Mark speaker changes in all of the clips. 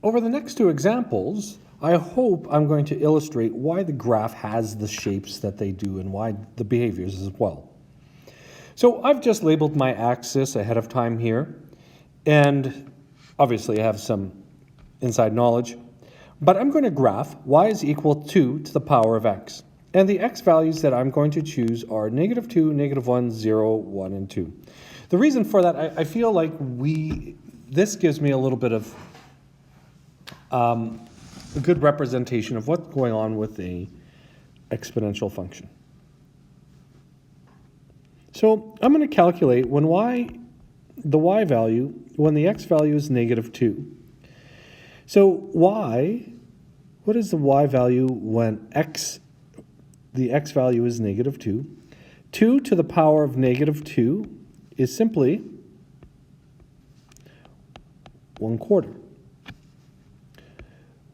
Speaker 1: over the next two examples, I hope I'm going to illustrate why the graph has the shapes that they do and why the behaviors as well. So I've just labeled my axis ahead of time here, and obviously I have some inside knowledge, but I'm going to graph y is equal to 2 to the power of x. And the x values that I'm going to choose are -2, -1, 0, 1, and 2. The reason for that, I feel like this gives me a little bit of a good representation of what's going on with the exponential function. So I'm going to calculate when the y value, when the x value is -2. So what is the y value when the x value is -2? 2 to the power of -2 is simply 1/4.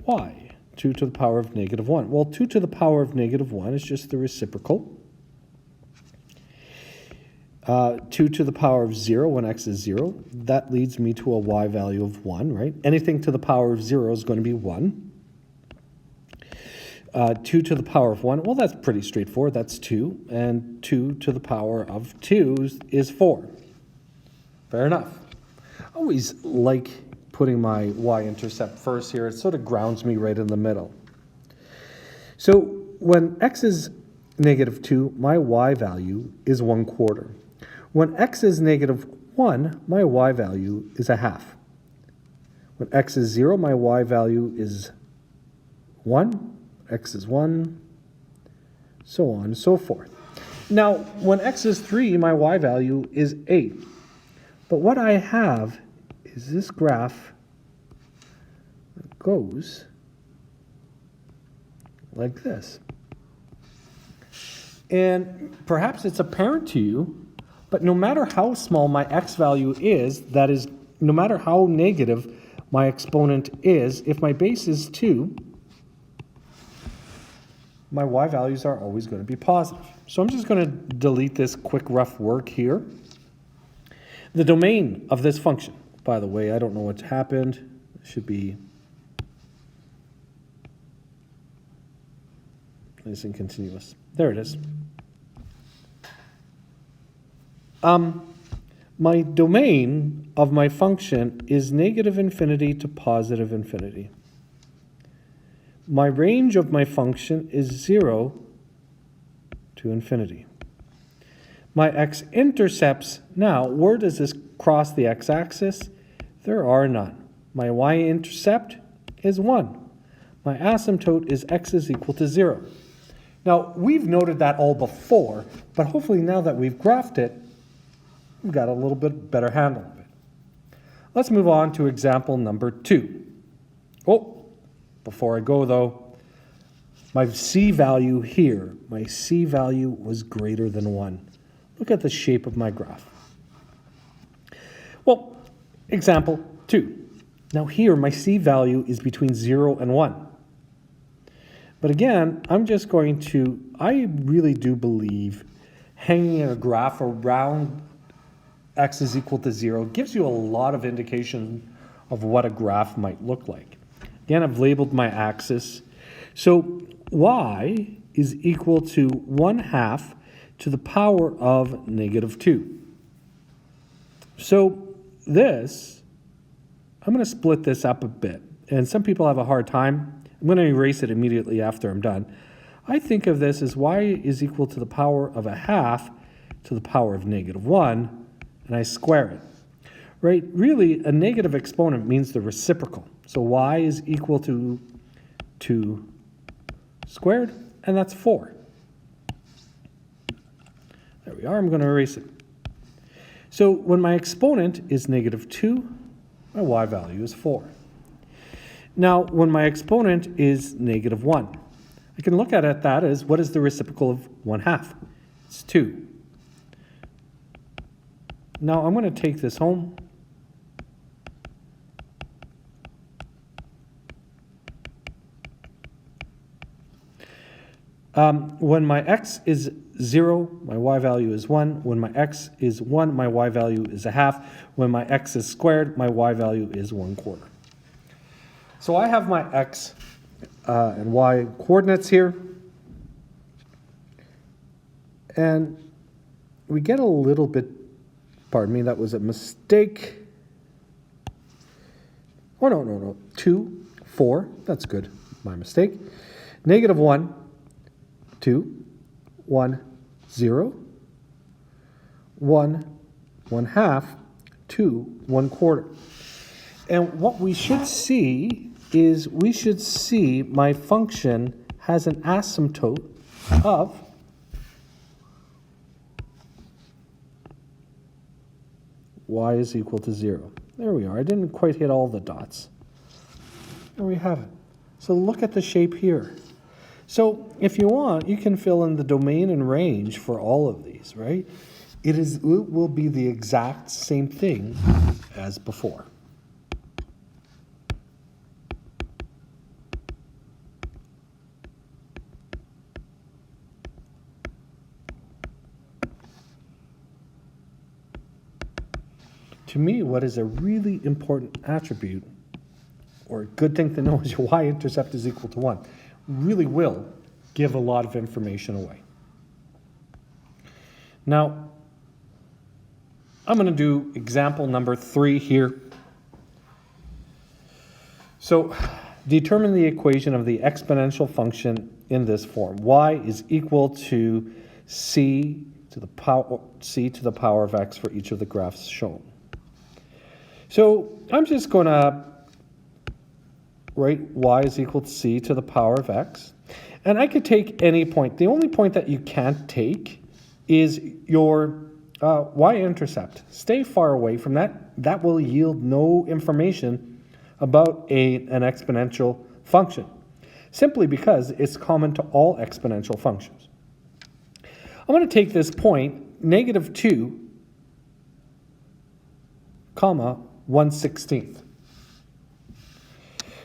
Speaker 1: Why? 2 to the power of -1. Well, 2 to the power of -1 is just the reciprocal. 2 to the power of 0 when x is 0. That leads me to a y value of 1, right? Anything to the power of 0 is going to be 1. 2 to the power of 1, well, that's pretty straightforward. That's 2. And 2 to the power of 2 is 4. Fair enough. I always like putting my y-intercept first here. It sort of grounds me right in the middle. So when x is -2, my y value is 1/4. When x is -1, my y value is 1/2. When x is 0, my y value is 1. X is 1, so on and so forth. Now, when x is 3, my y value is 8. But what I have is this graph that goes like this. And perhaps it's apparent to you, but no matter how small my x value is, that is, no matter how negative my exponent is, if my base is 2, my y values are always going to be positive. So I'm just going to delete this quick rough work here. The domain of this function, by the way, I don't know what's happened. It should be nice and continuous. There it is. My domain of my function is -infinity to +infinity. My range of my function is 0 to infinity. My x-intercepts, now, where does this cross the x-axis? There are none. My y-intercept is 1. My asymptote is x is equal to 0. Now, we've noted that all before, but hopefully now that we've graphed it, we've got a little bit better handle of it. Let's move on to example number 2. Oh, before I go though, my c value here, my c value was greater than 1. Look at the shape of my graph. Well, example 2. Now here, my c value is between 0 and 1. But again, I really do believe hanging a graph around x is equal to 0 gives you a lot of indication of what a graph might look like. Again, I've labeled my axis. So y is equal to 1/2 to the power of -2. So this, I'm going to split this up a bit. And some people have a hard time. I'm going to erase it immediately after I'm done. I think of this as y is equal to the power of 1/2 to the power of -1, and I square it. Right? Really, a negative exponent means the reciprocal. So y is equal to 2 squared, and that's 4. There we are. I'm going to erase it. So when my exponent is -2, my y value is 4. Now, when my exponent is -1, I can look at it that as, what is the reciprocal of 1/2? It's 2. Now, I'm going to take this home. When my x is 0, my y value is 1. When my x is 1, my y value is 1/2. When my x is squared, my y value is 1/4. So I have my x and y coordinates here. And we get a little bit, pardon me, that was a mistake. Oh, no. 2, 4, that's good, my mistake. Negative 1, 2, 1, 0, 1, 1/2, 2, 1/4. And what we should see is we should see my function has an asymptote of y is equal to 0. There we are. I didn't quite hit all the dots. There we have it. So look at the shape here. So if you want, you can fill in the domain and range for all of these, right? It will be the exact same thing as before. To me, what is a really important attribute, or a good thing to know, is your y-intercept is equal to 1. Really will give a lot of information away. Now, I'm going to do example number 3 here. So, determine the equation of the exponential function in this form. Y is equal to c to the power of x for each of the graphs shown. So I'm just going to write y is equal to c to the power of x. And I could take any point. The only point that you can't take is your y-intercept. Stay far away from that. That will yield no information about an exponential function, simply because it's common to all exponential functions. I'm going to take this point, negative 2, comma, 1/16.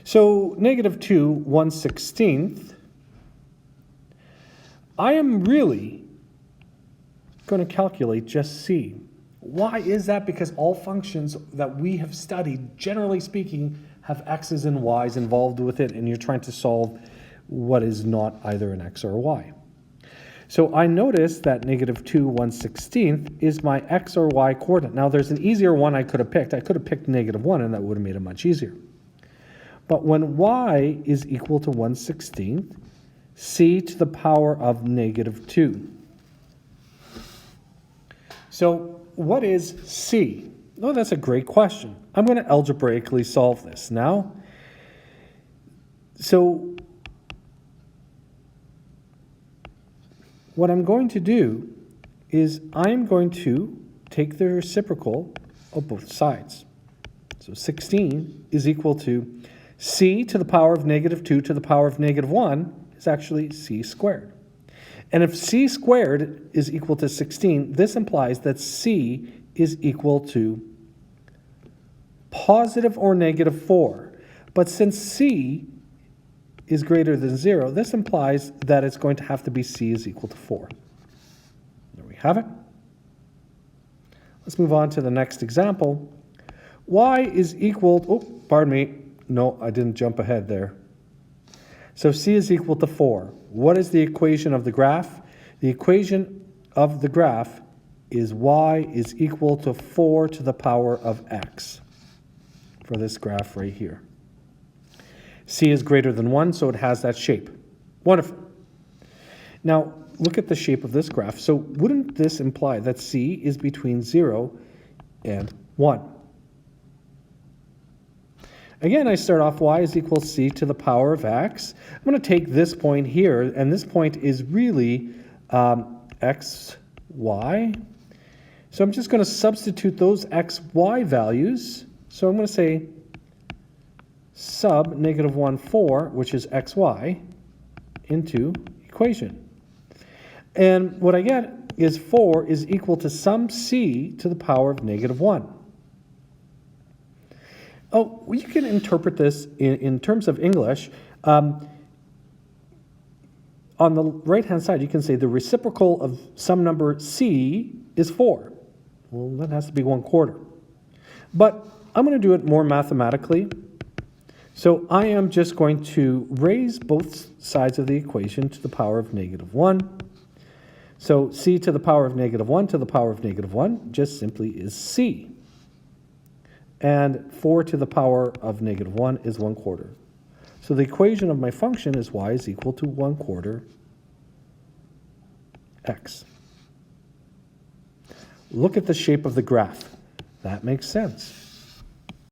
Speaker 1: So negative 2, 1/16, I am really going to calculate just c. Why is that? Because all functions that we have studied, generally speaking, have x's and y's involved with it, and you're trying to solve what is not either an x or a y. So I notice that negative 2, 1/16 is my x or y coordinate. Now there's an easier one I could have picked. I could have picked negative 1, and that would have made it much easier. But when y is equal to 1/16, c to the power of negative 2. So what is c? Oh, that's a great question. I'm going to algebraically solve this now. So what I'm going to do is I'm going to take the reciprocal of both sides. So 16 is equal to c to the power of negative 2 to the power of negative 1 is actually c squared. And if c squared is equal to 16, this implies that c is equal to positive or negative 4. But since c is greater than 0, this implies that it's going to have to be c is equal to 4. There we have it. Let's move on to the next example. Y is equal to, oh, pardon me. No, I didn't jump ahead there. So c is equal to 4. What is the equation of the graph? The equation of the graph is y is equal to 4 to the power of x for this graph right here. C is greater than 1, so it has that shape. Wonderful. Now, look at the shape of this graph. So wouldn't this imply that C is between 0 and 1? Again, I start off y is equal to c to the power of x. I'm going to take this point here, and this point is really x, y. So I'm just going to substitute those x, y values. So I'm going to say sub negative 1, 4, which is xy, into equation. And what I get is 4 is equal to some c to the power of negative 1. Oh, well, you can interpret this in terms of English. On the right-hand side, you can say the reciprocal of some number c is 4. Well, that has to be 1/4. But I'm going to do it more mathematically. So I am just going to raise both sides of the equation to the power of -1. So c to the power of -1 to the power of -1 just simply is c. And 4 to the power of -1 is 1/4. So the equation of my function is y is equal to 1/4 x. Look at the shape of the graph. That makes sense.